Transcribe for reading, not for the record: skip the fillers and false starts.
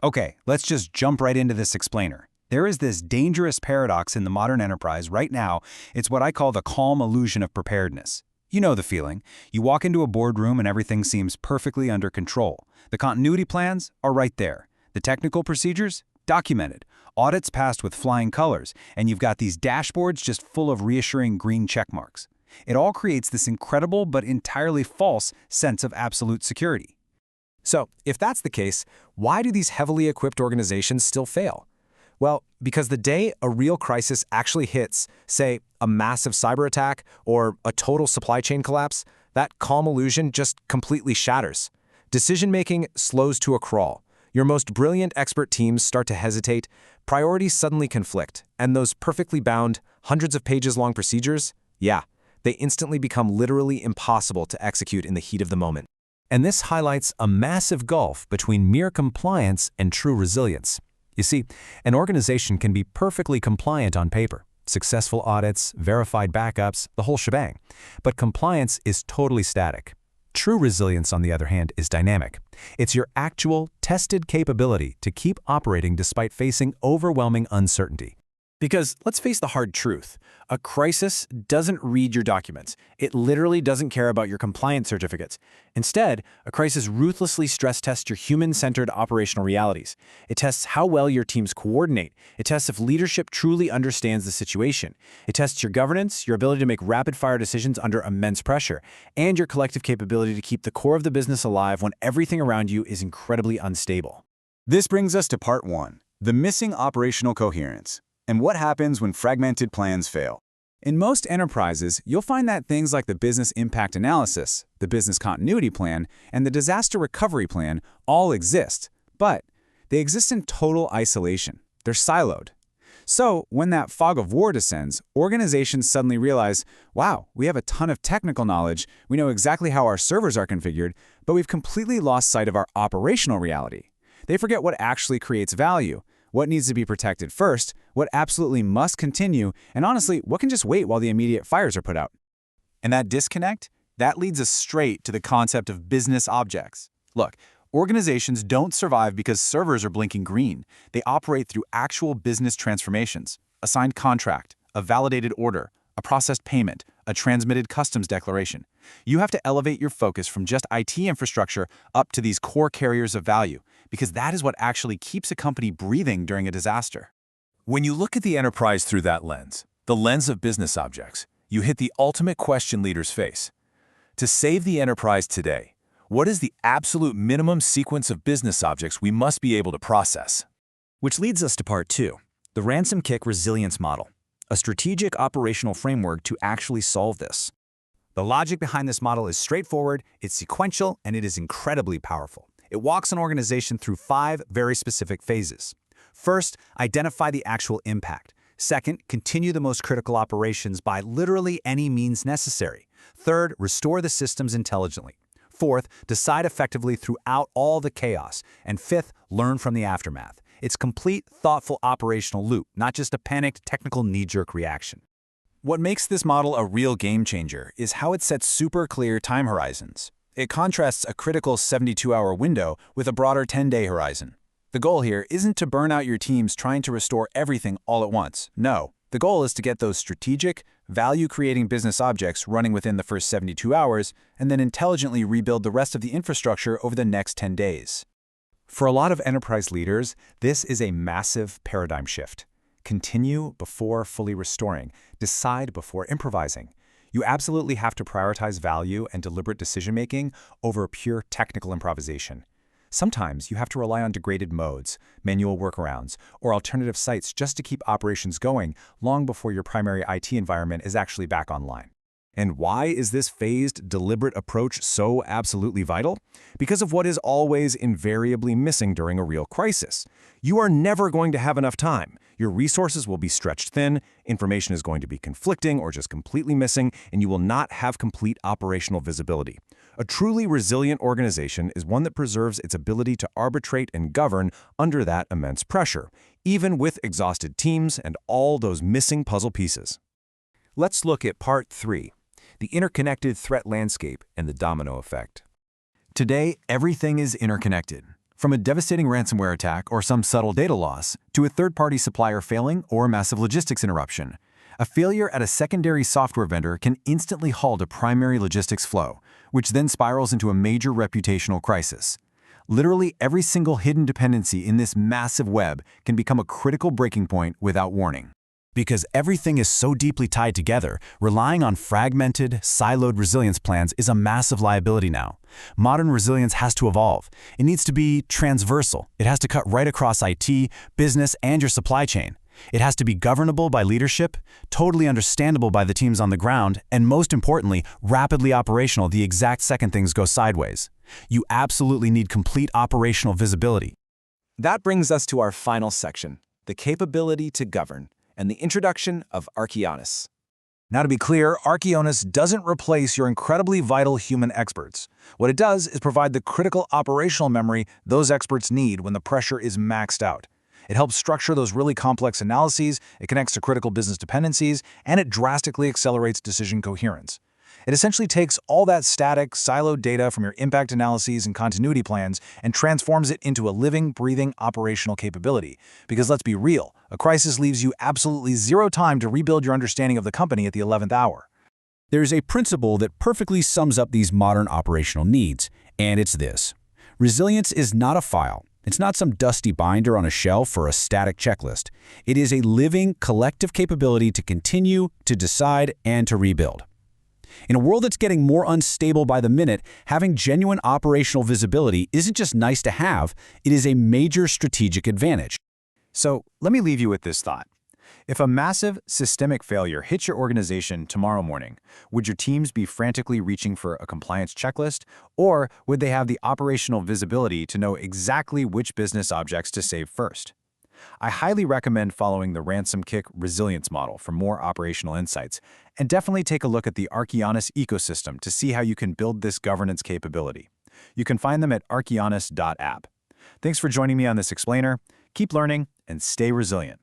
Okay, let's just jump right into this explainer. There is this dangerous paradox in the modern enterprise right now. It's what I call the calm illusion of preparedness. You know the feeling. You walk into a boardroom and everything seems perfectly under control. The continuity plans are right there. The technical procedures? Documented. Audits passed with flying colors, and you've got these dashboards just full of reassuring green check marks. It all creates this incredible but entirely false sense of absolute security. So, if that's the case, why do these heavily equipped organizations still fail? Well, because the day a real crisis actually hits, say, a massive cyber attack or a total supply chain collapse, that calm illusion just completely shatters. Decision-making slows to a crawl. Your most brilliant expert teams start to hesitate, priorities suddenly conflict, and those perfectly bound, hundreds of pages long procedures, yeah, they instantly become literally impossible to execute in the heat of the moment. And this highlights a massive gulf between mere compliance and true resilience. You see, an organization can be perfectly compliant on paper, successful audits, verified backups, the whole shebang. But compliance is totally static. True resilience, on the other hand, is dynamic. It's your actual, tested capability to keep operating despite facing overwhelming uncertainty. Because let's face the hard truth, a crisis doesn't read your documents. It literally doesn't care about your compliance certificates. Instead, a crisis ruthlessly stress tests your human-centered operational realities. It tests how well your teams coordinate. It tests if leadership truly understands the situation. It tests your governance, your ability to make rapid-fire decisions under immense pressure, and your collective capability to keep the core of the business alive when everything around you is incredibly unstable. This brings us to part 1, the missing operational coherence. And what happens when fragmented plans fail? In most enterprises, you'll find that things like the business impact analysis, the business continuity plan, and the disaster recovery plan all exist, but they exist in total isolation. They're siloed. So when that fog of war descends, organizations suddenly realize, wow, we have a ton of technical knowledge, we know exactly how our servers are configured, but we've completely lost sight of our operational reality. They forget what actually creates value, what needs to be protected first, what absolutely must continue, and honestly, what can just wait while the immediate fires are put out. And that disconnect, that leads us straight to the concept of business objects. Look, organizations don't survive because servers are blinking green. They operate through actual business transformations, a signed contract, a validated order, a processed payment, a transmitted customs declaration. You have to elevate your focus from just IT infrastructure up to these core carriers of value, because that is what actually keeps a company breathing during a disaster. When you look at the enterprise through that lens, the lens of business objects, you hit the ultimate question leaders face. To save the enterprise today, what is the absolute minimum sequence of business objects we must be able to process? Which leads us to part 2, the Ransom-Kick resilience model, a strategic operational framework to actually solve this. The logic behind this model is straightforward, it's sequential, and it is incredibly powerful. It walks an organization through 5 very specific phases. First, identify the actual impact. Second, continue the most critical operations by literally any means necessary. Third, restore the systems intelligently. Fourth, decide effectively throughout all the chaos. And fifth, learn from the aftermath. It's complete, thoughtful operational loop, not just a panicked, technical knee-jerk reaction. What makes this model a real game changer is how it sets super clear time horizons. It contrasts a critical 72-hour window with a broader 10-day horizon. The goal here isn't to burn out your teams trying to restore everything all at once. No, the goal is to get those strategic, value-creating business objects running within the first 72 hours and then intelligently rebuild the rest of the infrastructure over the next 10 days. For a lot of enterprise leaders, this is a massive paradigm shift. Continue before fully restoring. Decide before improvising. You absolutely have to prioritize value and deliberate decision-making over pure technical improvisation. Sometimes you have to rely on degraded modes, manual workarounds, or alternative sites just to keep operations going long before your primary IT environment is actually back online. And why is this phased, deliberate approach so absolutely vital? Because of what is always invariably missing during a real crisis. You are never going to have enough time. Your resources will be stretched thin, information is going to be conflicting or just completely missing, and you will not have complete operational visibility. A truly resilient organization is one that preserves its ability to arbitrate and govern under that immense pressure, even with exhausted teams and all those missing puzzle pieces. Let's look at part 3. The interconnected threat landscape and the domino effect. Today, everything is interconnected. From a devastating ransomware attack or some subtle data loss, to a third-party supplier failing or a massive logistics interruption, a failure at a secondary software vendor can instantly halt a primary logistics flow, which then spirals into a major reputational crisis. Literally every single hidden dependency in this massive web can become a critical breaking point without warning. Because everything is so deeply tied together, relying on fragmented, siloed resilience plans is a massive liability now. Modern resilience has to evolve. It needs to be transversal. It has to cut right across IT, business, and your supply chain. It has to be governable by leadership, totally understandable by the teams on the ground, and most importantly, rapidly operational the exact second things go sideways. You absolutely need complete operational visibility. That brings us to our final section, the capability to govern, and the introduction of Archaeonis. Now, to be clear, Archaeonis doesn't replace your incredibly vital human experts. What it does is provide the critical operational memory those experts need when the pressure is maxed out. It helps structure those really complex analyses, it connects to critical business dependencies, and it drastically accelerates decision coherence. It essentially takes all that static, siloed data from your impact analyses and continuity plans and transforms it into a living, breathing operational capability. Because let's be real, a crisis leaves you absolutely zero time to rebuild your understanding of the company at the 11th hour. There's a principle that perfectly sums up these modern operational needs, and it's this. Resilience is not a file. It's not some dusty binder on a shelf or a static checklist. It is a living, collective capability to continue, to decide, and to rebuild. In a world that's getting more unstable by the minute, having genuine operational visibility isn't just nice to have, it is a major strategic advantage. So let me leave you with this thought. If a massive systemic failure hits your organization tomorrow morning, would your teams be frantically reaching for a compliance checklist, or would they have the operational visibility to know exactly which business objects to save first? I highly recommend following the Ransom-Kick resilience model for more operational insights, and definitely take a look at the Archaeonis ecosystem to see how you can build this governance capability. You can find them at archaeonis.app. Thanks for joining me on this explainer. Keep learning and stay resilient.